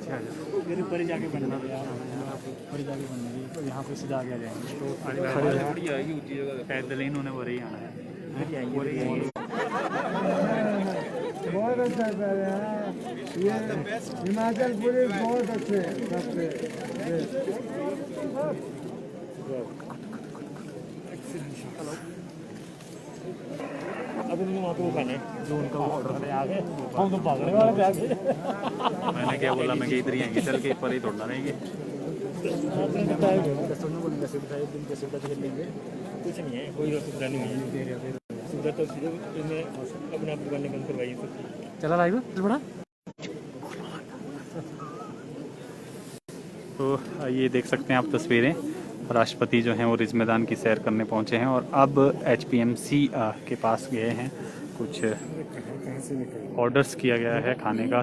फिर ऊपर ही जाके बनना है यार, ऊपर ही जाके बनना है, तो यहाँ पे सीधा आगे आ जाएंगे तो पैदल ही इन्होंने वही आना है। बहुत अच्छा कर रहे हैं ये हिमाचल पुलिस, बहुत अच्छे सबसे। अब उन्होंने वहाँ पे वो खाना है जो उनका ऑर्डर है आगे, हम तो भागने वाले थे आगे। मैंने क्या बोला, मैं कि इधर ही आएंगे चल के, पर ही तोड़ना रहेंगे। आपने बताया सुविधा खेल लेंगे, कुछ नहीं है, कोई सुविधा नहीं है, सुविधा तो इन्हें अपने आप दुकानें बंद करवाई सब। चला लाइव बड़ा। तो ये देख सकते हैं आप तस्वीरें, राष्ट्रपति जो हैं वो रिज मैदान की सैर करने पहुंचे हैं और अब HPMC के पास गए हैं। कुछ ऑर्डर्स किया गया है खाने का।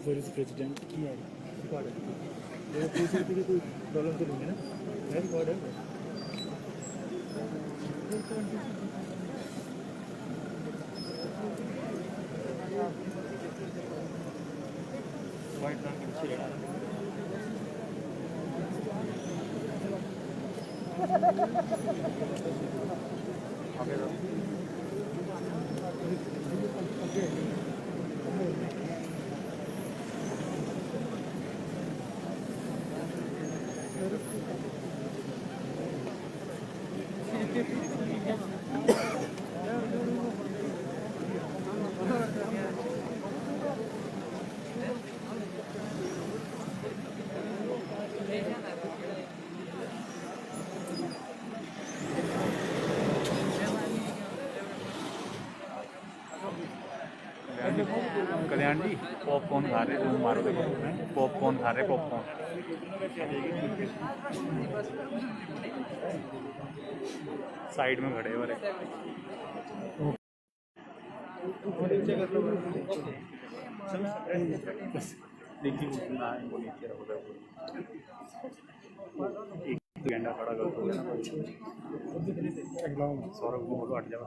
प्रेसिडेंट की है कोई प्रॉब्लम तो नहीं है ना? कल्याण जी पॉपकॉर्न खा रहे थे, मारो देखो पॉपकॉर्न खा रहे, पॉपकॉर्न साइड में खड़े हो रहे। गेंडा खड़ा कर सौरभ को हट जाओ।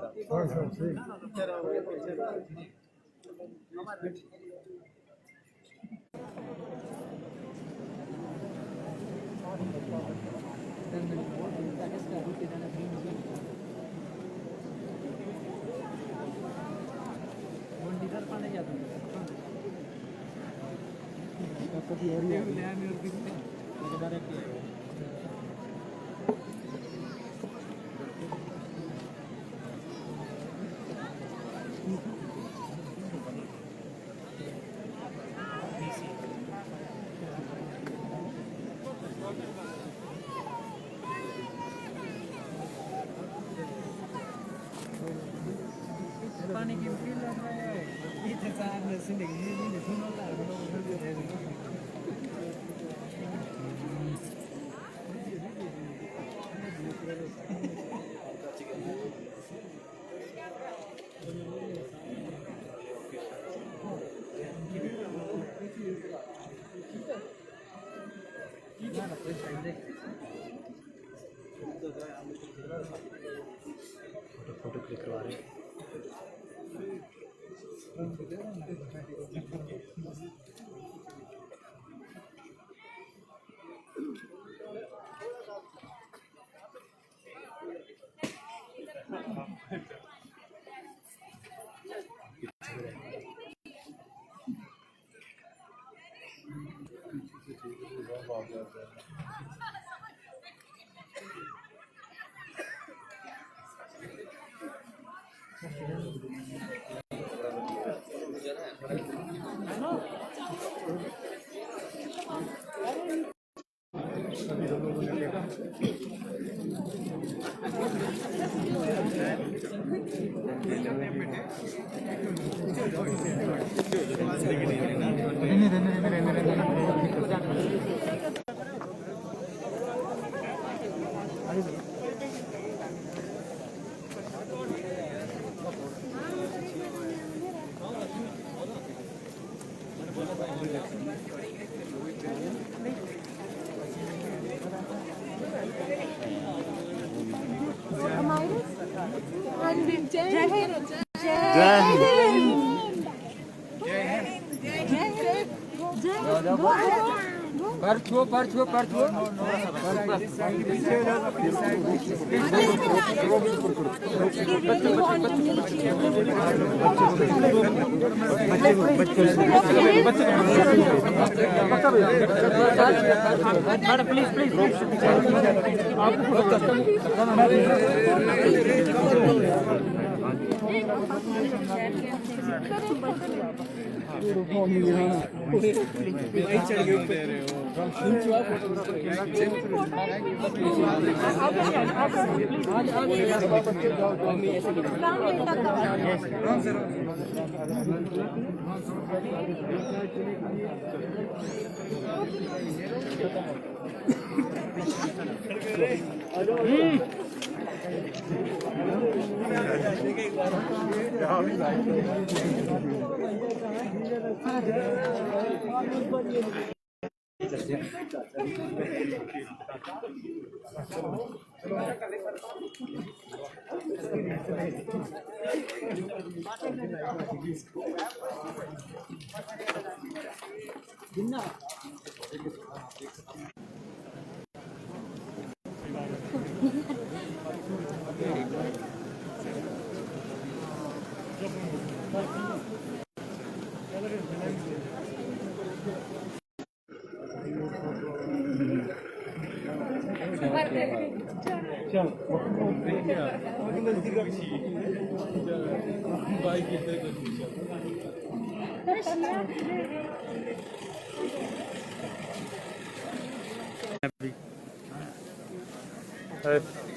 पानी की फील है इधर साथ में सिंधिंग ये सुनो ला फोटो क्लिक करवा रहे हैं। जय हिंद।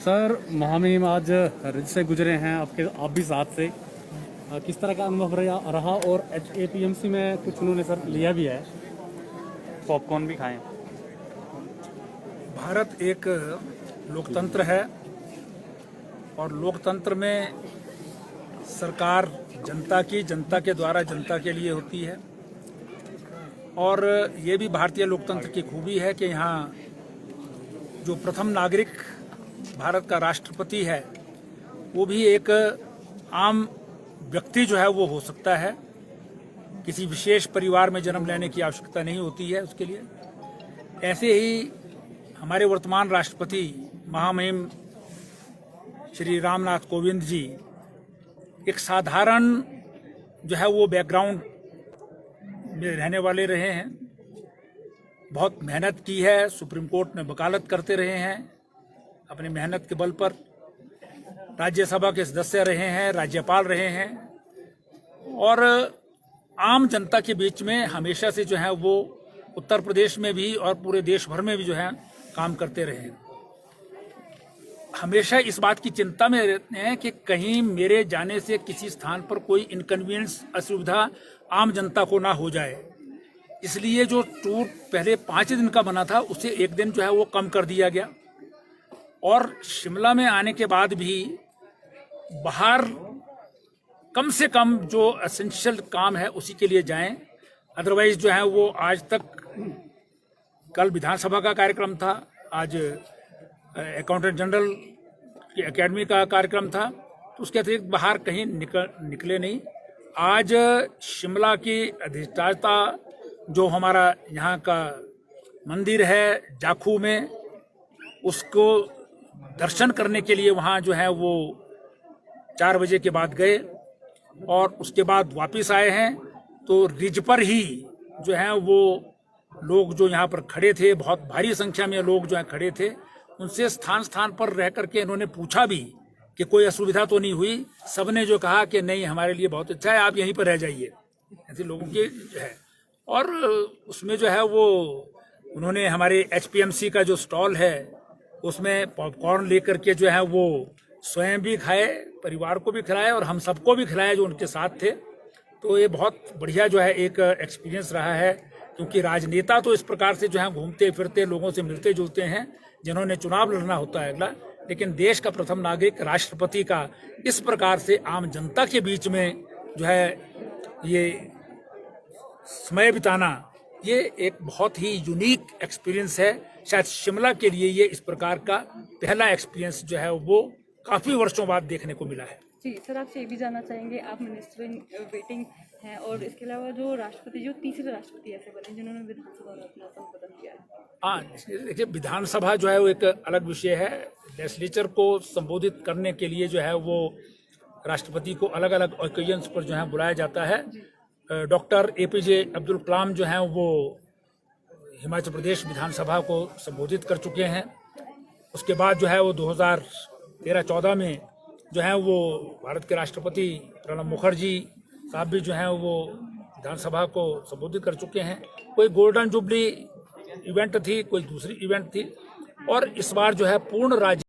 सर महामहिम आज रिज से गुजरे हैं, आप भी साथ से, किस तरह का अनुभव रहा और एपीएमसी में कुछ उन्होंने सर लिया भी है, पॉपकॉर्न भी खाएं। भारत एक लोकतंत्र है और लोकतंत्र में सरकार जनता के द्वारा जनता के लिए होती है। और ये भी भारतीय लोकतंत्र की खूबी है कि यहाँ जो प्रथम नागरिक भारत का राष्ट्रपति है वो भी एक आम व्यक्ति जो है वो हो सकता है, किसी विशेष परिवार में जन्म लेने की आवश्यकता नहीं होती है उसके लिए। ऐसे ही हमारे वर्तमान राष्ट्रपति महामहिम श्री रामनाथ कोविंद जी एक साधारण जो है वो बैकग्राउंड में रहने वाले रहे हैं, बहुत मेहनत की है, सुप्रीम कोर्ट में वकालत करते रहे हैं, अपनी मेहनत के बल पर राज्यसभा के सदस्य रहे हैं, राज्यपाल रहे हैं और आम जनता के बीच में हमेशा से जो है वो उत्तर प्रदेश में भी और पूरे देश भर में भी जो है काम करते रहे हैं। हमेशा इस बात की चिंता में रहते हैं कि कहीं मेरे जाने से किसी स्थान पर कोई इनकन्वीनियंस, असुविधा आम जनता को ना हो जाए, इसलिए जो टूर पहले 5 दिन का बना था उसे एक दिन जो है वो कम कर दिया गया। और शिमला में आने के बाद भी बाहर कम से कम जो एसेंशियल काम है उसी के लिए जाएं, अदरवाइज जो है वो आज तक, कल विधानसभा का कार्यक्रम था, आज अकाउंटेंट जनरल की एकेडमी का कार्यक्रम था, तो उसके अतिरिक्त बाहर कहीं निकले नहीं। आज शिमला की अधिष्ठाता जो हमारा यहाँ का मंदिर है जाखू में, उसको दर्शन करने के लिए वहाँ जो है वो 4 बजे के बाद गए और उसके बाद वापस आए हैं। तो रिज पर ही जो है वो लोग जो यहाँ पर खड़े थे, बहुत भारी संख्या में लोग जो है खड़े थे, उनसे स्थान स्थान पर रह करके इन्होंने पूछा भी कि कोई असुविधा तो नहीं हुई। सबने जो कहा कि नहीं, हमारे लिए बहुत अच्छा है, आप यहीं पर रह जाइए, ऐसे लोगों के है। और उसमें जो है वो उन्होंने हमारे एचपीएमसी का जो स्टॉल है उसमें पॉपकॉर्न लेकर के जो है वो स्वयं भी खाए, परिवार को भी खिलाए और हम सबको भी खिलाए जो उनके साथ थे। तो ये बहुत बढ़िया जो है एक एक्सपीरियंस रहा है, क्योंकि राजनेता तो इस प्रकार से जो है घूमते फिरते लोगों से मिलते जुलते हैं जिन्होंने चुनाव लड़ना होता है अगला, लेकिन देश का प्रथम नागरिक राष्ट्रपति का इस प्रकार से आम जनता के बीच में जो है ये समय बिताना, ये एक बहुत ही यूनिक एक्सपीरियंस है। शायद शिमला के लिए ये इस प्रकार का पहला एक्सपीरियंस जो है वो काफ़ी वर्षों बाद देखने को मिला है। जी सर, आपसे ये भी जानना चाहेंगे, आप मिनिस्टर इन वेटिंग हैं और इसके अलावा जो राष्ट्रपति, जो तीसरे राष्ट्रपति ऐसे बने जिन्होंने विधानसभा में अपना संबोधन किया है। हाँ, देखिए विधानसभा जो है वो एक अलग विषय है। लेजिस्लेचर को संबोधित करने के लिए जो है वो राष्ट्रपति को अलग अलग ओकेजन्स पर जो है बुलाया जाता है। डॉक्टर APJ अब्दुल कलाम जो हैं वो हिमाचल प्रदेश विधानसभा को संबोधित कर चुके हैं। उसके बाद जो है वो 2013-14 में जो है वो भारत के राष्ट्रपति प्रणब मुखर्जी साहब भी जो हैं वो विधानसभा को संबोधित कर चुके हैं। कोई गोल्डन जुबली इवेंट थी, कोई दूसरी इवेंट थी, और इस बार जो है पूर्ण राज्य